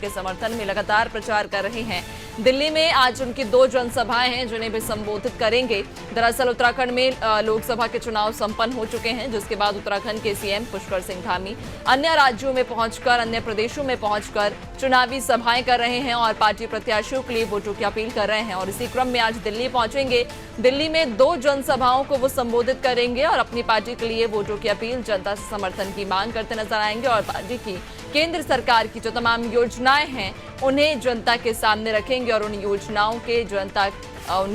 के समर्थन में लगातार प्रचार कर रहे हैं। दिल्ली में आज उनकी 2 जनसभाएं हैं जिन्हें भी संबोधित करेंगे। दरअसल उत्तराखंड में लोकसभा के चुनाव संपन्न हो चुके हैं, जिसके बाद उत्तराखंड के सीएम पुष्कर सिंह धामी अन्य राज्यों में पहुंचकर, अन्य प्रदेशों में पहुंचकर चुनावी सभाएं कर रहे हैं और पार्टी प्रत्याशियों के लिए वोटों की अपील कर रहे हैं। और इसी क्रम में आज दिल्ली पहुंचेंगे। दिल्ली में 2 जनसभाओं को वो संबोधित करेंगे और अपनी पार्टी के लिए वोटों की अपील, जनता से समर्थन की मांग करते नजर आएंगे और पार्टी की केंद्र सरकार की जो तमाम योजनाएं हैं उन्हें जनता के सामने रखेंगे और उन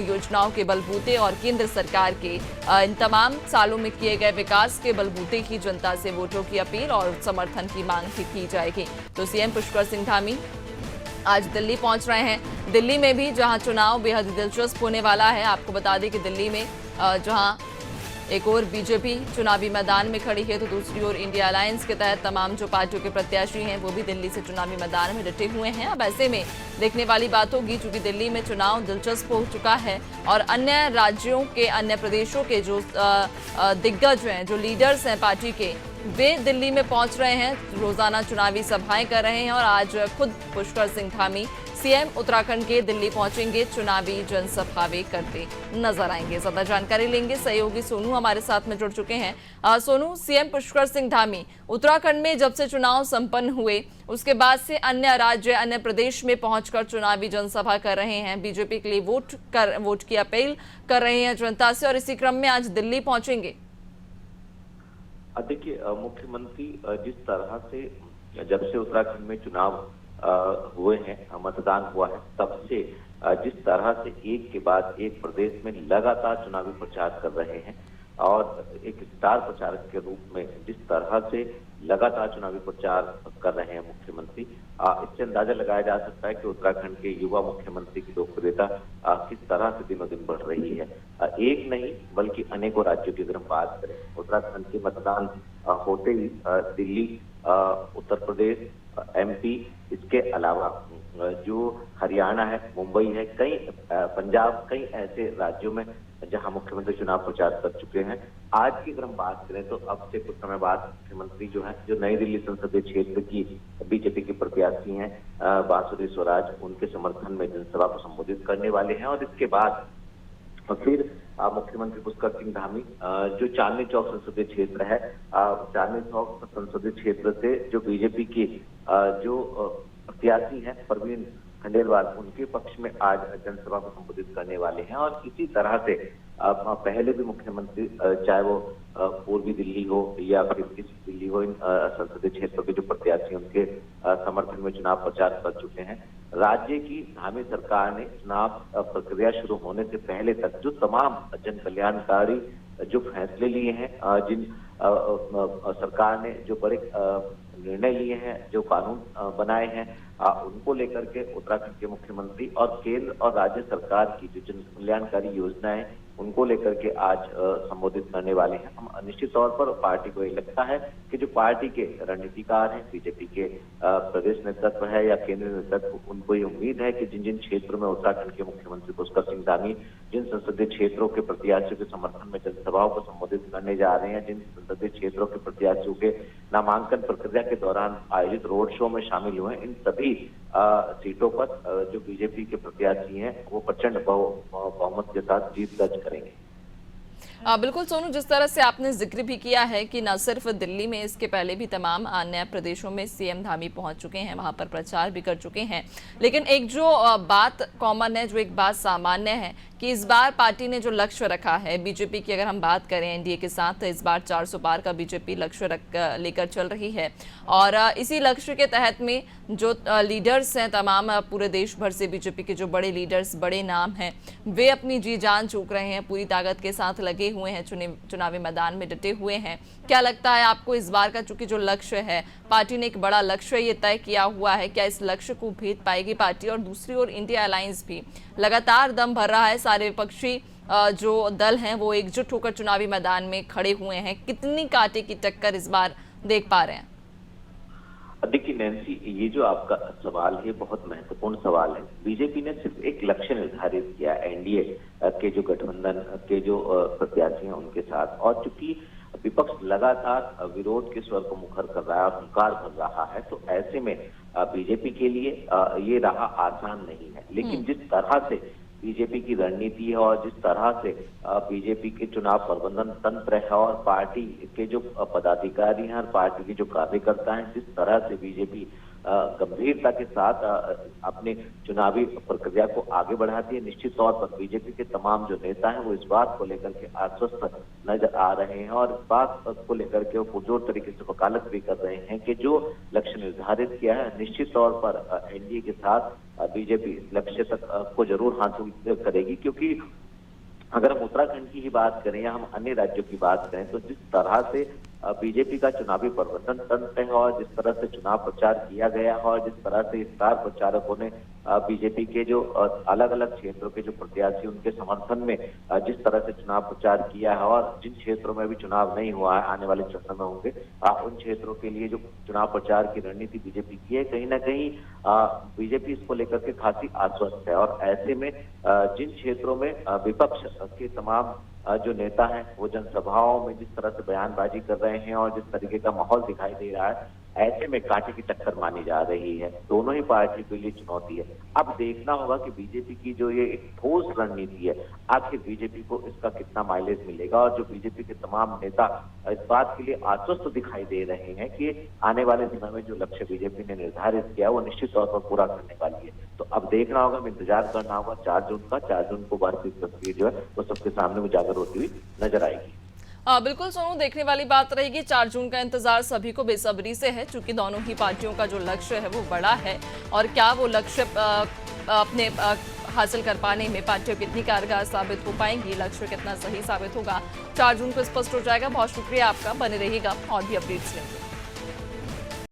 योजनाओं के बलबूते और केंद्र सरकार के इन तमाम सालों में किए गए विकास के बलबूते की जनता से वोटों की अपील और समर्थन की मांग भी की जाएगी। तो सीएम पुष्कर सिंह धामी आज दिल्ली पहुंच रहे हैं। दिल्ली में भी जहां चुनाव बेहद दिलचस्प होने वाला है। आपको बता दें कि दिल्ली में जहां एक और बीजेपी चुनावी मैदान में खड़ी है तो दूसरी ओर इंडिया अलायंस के तहत तमाम जो पार्टियों के प्रत्याशी हैं वो भी दिल्ली से चुनावी मैदान में डटे हुए हैं। अब ऐसे में देखने वाली बात होगी, चूंकि दिल्ली में चुनाव दिलचस्प हो चुका है और अन्य राज्यों के, अन्य प्रदेशों के जो दिग्गज हैं, जो लीडर्स हैं पार्टी के, वे दिल्ली में पहुंच रहे हैं, रोजाना चुनावी सभाएं कर रहे हैं और आज खुद पुष्कर सिंह धामी सीएम उत्तराखंड के दिल्ली पहुंचेंगे, चुनावी जनसभा भी करते नजर आएंगे। ज्यादा जानकारी लेंगे, सहयोगी सोनू हमारे साथ में जुड़ चुके हैं। सोनू, सीएम पुष्कर सिंह धामी उत्तराखंड में जब से चुनाव संपन्न हुए उसके बाद से अन्य राज्य, अन्य प्रदेश में पहुंचकर चुनावी जनसभा कर रहे हैं, बीजेपी के लिए वोट की अपील कर रहे हैं जनता से और इसी क्रम में आज दिल्ली पहुंचेंगे। देखिए, मुख्यमंत्री जिस तरह से जब से उत्तराखंड में चुनाव हुए हैं, मतदान हुआ है, तब से जिस तरह से एक के बाद एक प्रदेश में लगातार चुनावी प्रचार कर रहे हैं और एक स्टार प्रचारक के रूप में जिस तरह से लगातार चुनावी प्रचार कर रहे हैं मुख्यमंत्री, इससे अंदाजा लगाया जा सकता है कि उत्तराखंड के युवा मुख्यमंत्री की लोकप्रियता किस तरह से दिनों दिन बढ़ रही है। एक नहीं बल्कि अनेकों राज्यों की अगर हम बात करें, उत्तराखंड के मतदान होते ही दिल्ली, उत्तर प्रदेश, एमपी, इसके अलावा जो हरियाणा है, मुंबई है, कई पंजाब, कई ऐसे राज्यों में जहां मुख्यमंत्री चुनाव प्रचार कर चुके हैं। आज की अगर हम बात करें तो अब से कुछ समय बाद मुख्यमंत्री जो है, जो नई दिल्ली संसदीय क्षेत्र की बीजेपी के प्रत्याशी हैं बांसुरी स्वराज, उनके समर्थन में जनसभा को संबोधित करने वाले हैं और इसके बाद फिर मुख्यमंत्री पुष्कर सिंह धामी जो चांदनी चौक संसदीय क्षेत्र है, चांदनी चौक संसदीय क्षेत्र से जो बीजेपी की जो प्रत्याशी हैं परवीन खंडेलवाल, उनके पक्ष में आज जनसभा को संबोधित करने वाले हैं। और इसी तरह से पहले भी मुख्यमंत्री, चाहे वो पूर्वी दिल्ली हो या फिर ईस्ट दिल्ली हो, इन संसदीय क्षेत्रों के जो प्रत्याशी उनके समर्थन में चुनाव प्रचार कर चुके हैं। राज्य की धामी सरकार ने चुनाव प्रक्रिया शुरू होने से पहले तक जो तमाम जन कल्याणकारी जो फैसले लिए हैं, जिन सरकार ने जो बड़े निर्णय लिए हैं, जो कानून बनाए हैं, उनको लेकर के उत्तराखंड के मुख्यमंत्री और केंद्र और राज्य सरकार की जो जन कल्याणकारी योजनाएं, उनको लेकर के आज संबोधित करने वाले हैं। हम निश्चित तौर पर पार्टी को ये लगता है कि जो पार्टी के रणनीतिकार हैं, बीजेपी के प्रदेश नेतृत्व है या केंद्रीय नेतृत्व, उनको ये उम्मीद है कि जिन जिन क्षेत्रों में उत्तराखंड के मुख्यमंत्री पुष्कर सिंह धामी जिन संसदीय क्षेत्रों के प्रत्याशियों के समर्थन में जनसभाओं को संबोधित करने जा रहे हैं, जिन संसदीय क्षेत्रों के प्रत्याशियों के नामांकन प्रक्रिया के दौरान आयोजित रोड शो में शामिल हुए, इन सभी सीटों पर जो बीजेपी के प्रत्याशी हैं वो प्रचंड बहुमत के साथ जीत दर्ज करेंगे। बिल्कुल सोनू, जिस तरह से आपने जिक्र भी किया है कि न सिर्फ दिल्ली में, इसके पहले भी तमाम अन्य प्रदेशों में सीएम धामी पहुंच चुके हैं, वहां पर प्रचार भी कर चुके हैं, लेकिन एक जो बात कॉमन है, जो एक बात सामान्य है कि इस बार पार्टी ने जो लक्ष्य रखा है, बीजेपी की अगर हम बात करें एनडीए के साथ, तो इस बार 400 पार का बीजेपी लक्ष्य लेकर चल रही है और इसी लक्ष्य के तहत में जो लीडर्स हैं तमाम पूरे देश भर से, बीजेपी के जो बड़े लीडर्स, बड़े नाम हैं, वे अपनी जी जान झोंक रहे हैं, पूरी ताकत के साथ लगे हुए हैं, चुनावी मैदान में डटे हुए हैं। क्या लगता है आपको इस बार का, चूंकि जो लक्ष्य है, पार्टी ने एक बड़ा लक्ष्य ये तय किया हुआ है, क्या इस लक्ष्य को भेद पाएगी पार्टी? और दूसरी ओर इंडिया अलायंस भी लगातार दम भर रहा है, सारे विपक्षी जो दल हैं वो एकजुट होकर चुनावी मैदान में खड़े हुए हैं, कितनी कांटे की टक्कर इस बार देख पा रहे हैं? देखिए नैन्सी, ये जो आपका सवाल है बहुत महत्वपूर्ण सवाल है। बीजेपी ने सिर्फ एक लक्ष्य निर्धारित किया एनडीए के जो गठबंधन के जो प्रत्याशी हैं उनके साथ, और चूंकि विपक्ष लगातार विरोध के स्वर को मुखर कर रहा है और हुंकार भर रहा है। तो ऐसे में बीजेपी के लिए ये राह आसान नहीं है, लेकिन जिस तरह से बीजेपी की रणनीति है और जिस तरह से बीजेपी के चुनाव प्रबंधन तंत्र है और पार्टी के जो पदाधिकारी हैं और पार्टी के जो कार्यकर्ता हैं, जिस तरह से बीजेपी गंभीरता के साथ अपने चुनावी प्रक्रिया को आगे बढ़ाती है, निश्चित तौर पर बीजेपी के तमाम जो नेता हैं वो इस बात को लेकर के आश्वस्त नजर आ रहे हैं और इस बात को लेकर के वो पुरजोर तरीके से वकालत भी कर रहे हैं कि जो लक्ष्य निर्धारित किया है निश्चित तौर पर एनडीए के साथ बीजेपी इस लक्ष्य तक को जरूर हासिल करेगी। क्योंकि अगर हम उत्तराखंड की ही बात करें या हम अन्य राज्यों की बात करें तो जिस तरह से बीजेपी का चुनावी प्रबंधन तंत्र है और जिस तरह से चुनाव प्रचार किया गया है और जिस तरह से स्टार प्रचारकों ने बीजेपी के जो अलग अलग क्षेत्रों के जो प्रत्याशी उनके समर्थन में जिस तरह से चुनाव प्रचार किया है और जिन क्षेत्रों में भी चुनाव नहीं हुआ है आने वाले चरण में होंगे उन क्षेत्रों के लिए जो चुनाव प्रचार की रणनीति बीजेपी की है, कहीं ना कहीं बीजेपी इसको लेकर के खासी आश्वस्त है। और ऐसे में जिन क्षेत्रों में विपक्ष के तमाम जो नेता हैं वो जनसभाओं में जिस तरह से बयानबाजी कर रहे हैं और जिस तरीके का माहौल दिखाई दे रहा है, ऐसे में कांटे की टक्कर मानी जा रही है। दोनों ही पार्टी के लिए चुनौती है। अब देखना होगा कि बीजेपी की जो ये एक ठोस रणनीति है, आखिर बीजेपी को इसका कितना माइलेज मिलेगा। और जो बीजेपी के तमाम नेता इस बात के लिए आश्वस्त दिखाई दे रहे हैं कि आने वाले समय में जो लक्ष्य बीजेपी ने निर्धारित किया वो निश्चित तौर पर पूरा करने वाली है। तो अब देखना होगा, इंतजार करना होगा 4 जून का। 4 जून को वास्तविक तस्वीर जो है वो सबके सामने उजागर होती हुई नजर आएगी। बिल्कुल सोनू, देखने वाली बात रहेगी। 4 जून का इंतजार सभी को बेसब्री से है, क्योंकि दोनों ही पार्टियों का जो लक्ष्य है वो बड़ा है और क्या वो लक्ष्य अपने हासिल कर पाने में पार्टियां कितनी कारगर साबित हो पाएंगी, लक्ष्य कितना सही साबित होगा, 4 जून को स्पष्ट हो जाएगा। बहुत शुक्रिया आपका, बने रहिएगा और भी अपडेट्स लेंगे।